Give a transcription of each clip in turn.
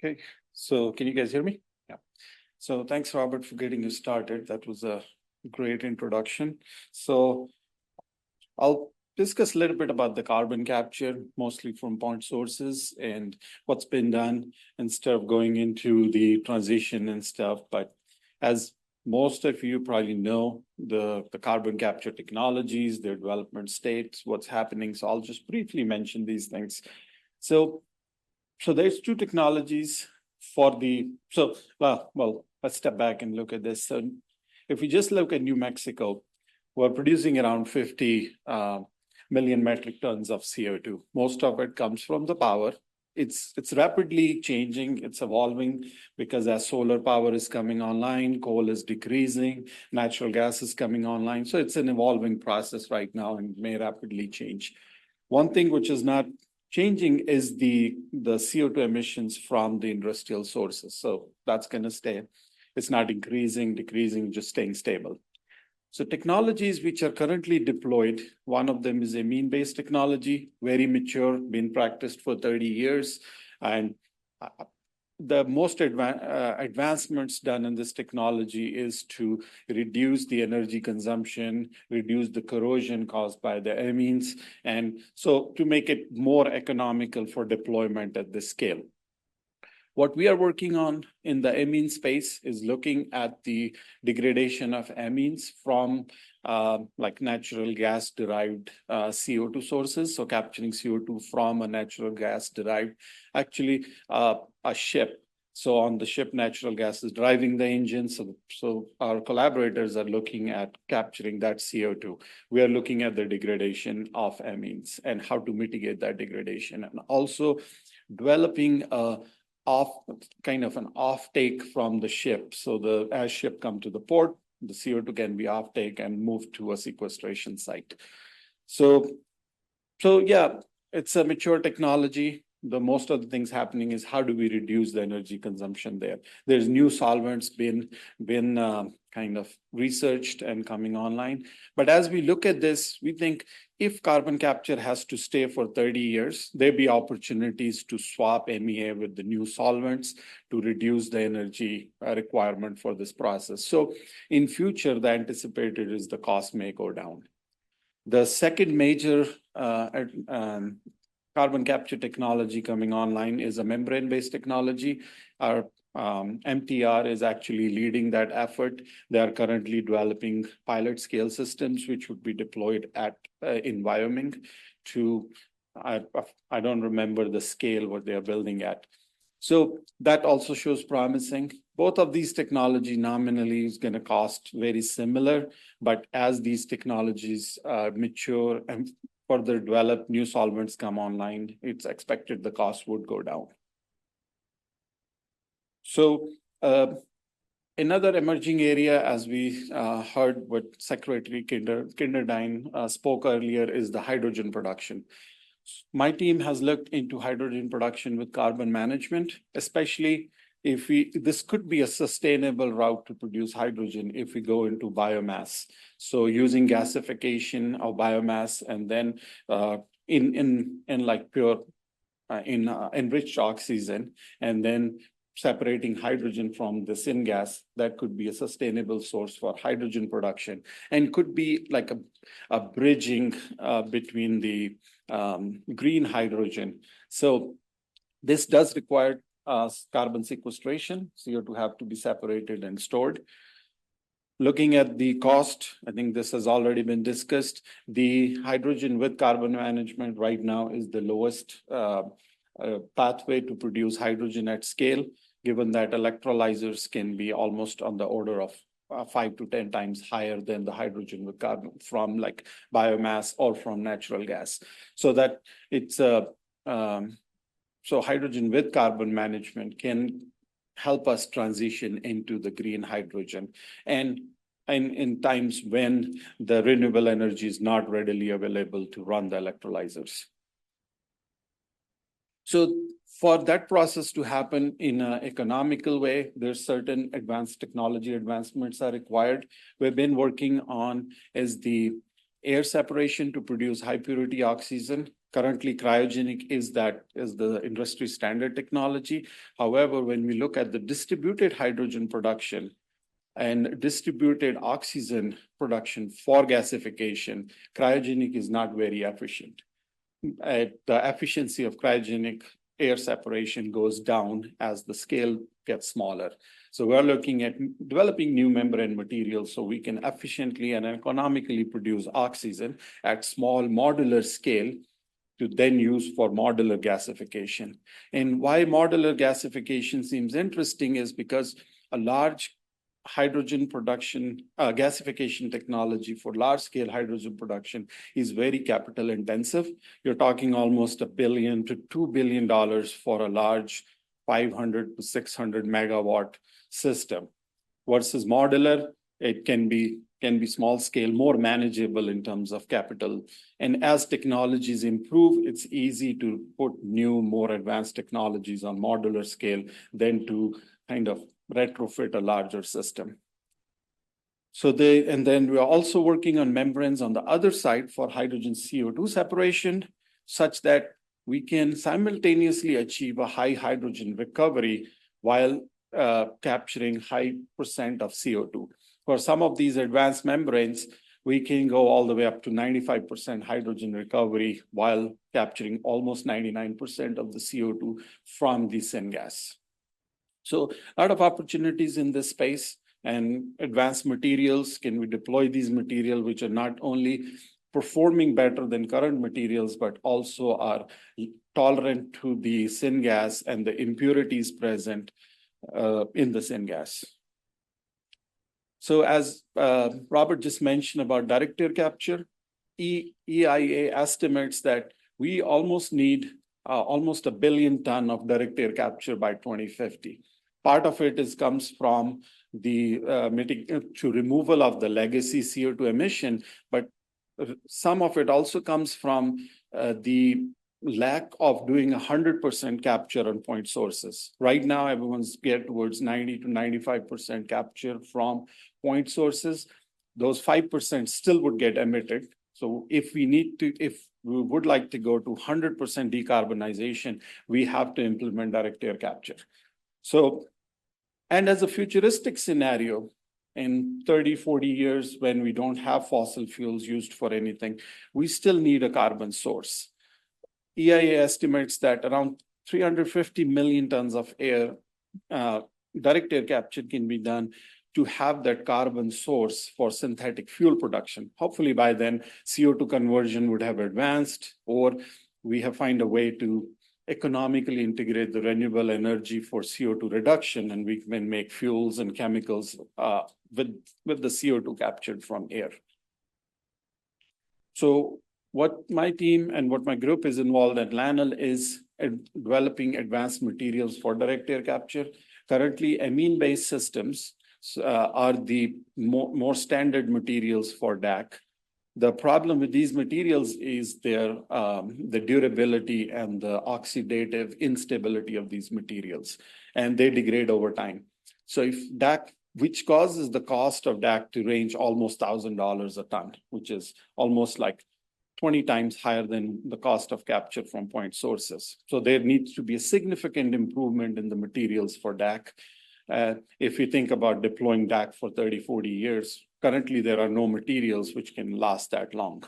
Okay, so can you guys hear me? Yeah. So thanks, Robert, for getting you started. That was a great introduction. So I'll discuss a little bit about the carbon capture, mostly from point sources and what's been done instead of going into the transition and stuff. But as most of you probably know, the carbon capture technologies, their development states, what's happening. So I'll just briefly mention these things. So there's two technologies for well, let's step back and look at this. So if we just look at New Mexico, we're producing around 50 million metric tons of CO2. Most of it comes from the power. It's rapidly changing, it's evolving because as solar power is coming online, coal is decreasing, natural gas is coming online. So it's an evolving process right now and may rapidly change. One thing which is not changing is the CO2 emissions from the industrial sources. So that's going to stay. It's not increasing, decreasing, just staying stable. So technologies which are currently deployed, one of them is amine-based technology, very mature, been practiced for 30 years. And the most advancements done in this technology is to reduce the energy consumption, reduce the corrosion caused by the amines, and so to make it more economical for deployment at this scale. What we are working on in the amine space is looking at the degradation of amines from like natural gas derived CO2 sources. So capturing CO2 from a natural gas derived, actually a ship. So on the ship, natural gas is driving the engine. So our collaborators are looking at capturing that CO2. We are looking at the degradation of amines and how to mitigate that degradation, and also developing a kind of an offtake from the ship. So as ship come to the port, the CO2 can be offtake and moved to a sequestration site. So yeah, it's a mature technology. The most of the things happening is how do we reduce the energy consumption there? There's new solvents been kind of researched and coming online. But as we look at this, we think if carbon capture has to stay for 30 years, there'll be opportunities to swap MEA with the new solvents to reduce the energy requirement for this process. So in future, the anticipated is the cost may go down. The second major carbon capture technology coming online is a membrane-based technology. Our MTR is actually leading that effort. They are currently developing pilot scale systems, which would be deployed in Wyoming to, I don't remember the scale what they are building at. So that also shows promising. Both of these technology nominally is going to cost very similar, but as these technologies mature and further develop, new solvents come online, it's expected the cost would go down. So another emerging area, as we heard what Secretary Kinderdine spoke earlier, is the hydrogen production. My team has looked into hydrogen production with carbon management, especially if this could be a sustainable route to produce hydrogen if we go into biomass. So using gasification of biomass and then in like pure enriched oxygen, and then separating hydrogen from the syngas, that could be a sustainable source for hydrogen production and could be like a bridging between the green hydrogen. So this does require carbon sequestration. CO2 have to be separated and stored. Looking at the cost, I think this has already been discussed. The hydrogen with carbon management right now is the lowest pathway to produce hydrogen at scale, given that electrolyzers can be almost on the order of 5 to 10 times higher than the hydrogen with carbon from like biomass or from natural gas. So that it's so hydrogen with carbon management can help us transition into the green hydrogen and in times when the renewable energy is not readily available to run the electrolyzers. So for that process to happen in an economical way, there's certain advanced technology advancements are required. We've been working on is the air separation to produce high purity oxygen. Currently, cryogenic is the industry standard technology. However, when we look at the distributed hydrogen production and distributed oxygen production for gasification, cryogenic is not very efficient. The efficiency of cryogenic air separation goes down as the scale gets smaller. So we're looking at developing new membrane materials so we can efficiently and economically produce oxygen at small modular scale to then use for modular gasification. And why modular gasification seems interesting is because a large hydrogen production, gasification technology for large scale hydrogen production is very capital intensive. You're talking almost $1 billion to $2 billion for a large 500 to 600 megawatt system versus modular. It can be small scale, more manageable in terms of capital. And as technologies improve, it's easy to put new, more advanced technologies on modular scale than to kind of retrofit a larger system. And then we're also working on membranes on the other side for hydrogen CO2 separation, such that we can simultaneously achieve a high hydrogen recovery while capturing high % of CO2. For some of these advanced membranes, we can go all the way up to 95% hydrogen recovery while capturing almost 99% of the CO2 from the syngas. So a lot of opportunities in this space, and advanced materials. Can we deploy these materials which are not only performing better than current materials, but also are tolerant to the syngas and the impurities present in the syngas? So as Robert just mentioned about direct air capture, EIA estimates that we almost need almost 1 billion ton of direct air capture by 2050. Part of it comes from the removal of the legacy CO2 emission, but some of it also comes from the lack of doing 100% capture on point sources. Right now, everyone's geared towards 90 to 95% capture from point sources. Those 5% still would get emitted. So if we would like to go to 100% decarbonization, we have to implement direct air capture. So, and as a futuristic scenario, in 30, 40 years, when we don't have fossil fuels used for anything, we still need a carbon source. EIA estimates that around 350 million tons of air, direct air capture can be done to have that carbon source for synthetic fuel production. Hopefully by then, CO2 conversion would have advanced, or we have found a way to economically integrate the renewable energy for CO2 reduction, and we can make fuels and chemicals with the CO2 captured from air. So what my team and what my group is involved at LANL is developing advanced materials for direct air capture. Currently, amine-based systems are the more standard materials for DAC. The problem with these materials is the durability and the oxidative instability of these materials, and they degrade over time. So if DAC, which causes the cost of DAC to range almost $1,000 a ton, which is almost like 20 times higher than the cost of capture from point sources. So there needs to be a significant improvement in the materials for DAC. If you think about deploying DAC for 30, 40 years, currently there are no materials which can last that long.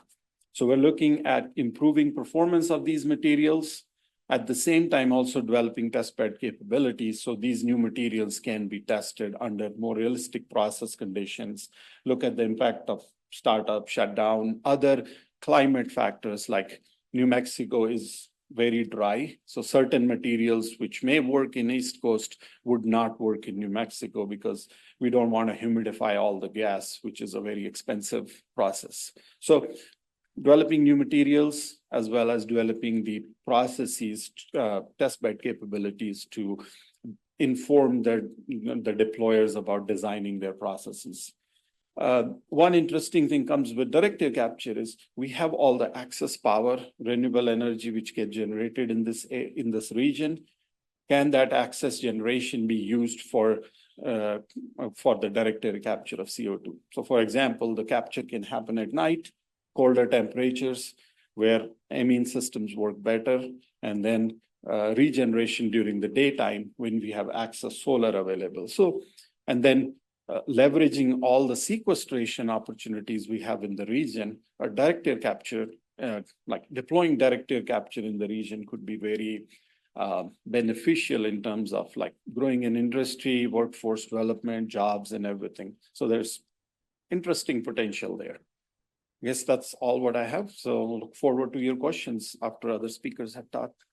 So we're looking at improving performance of these materials, at the same time also developing testbed capabilities so these new materials can be tested under more realistic process conditions, look at the impact of startup, shutdown, other climate factors like New Mexico is very dry. So certain materials which may work in East Coast would not work in New Mexico because we don't want to humidify all the gas, which is a very expensive process. So developing new materials as well as developing the processes, testbed capabilities to inform the deployers about designing their processes. One interesting thing comes with direct air capture is we have all the excess power, renewable energy, which get generated in this region. Can that excess generation be used for the direct air capture of CO2? So for example, the capture can happen at night. colder temperatures where amine systems work better, and then regeneration during the daytime when we have excess solar available. So, and then leveraging all the sequestration opportunities we have in the region, or direct air capture, like deploying direct air capture in the region could be very beneficial in terms of like growing an industry, workforce development, jobs, and everything. So there's interesting potential there. I guess that's all what I have. So look forward to your questions after other speakers have talked.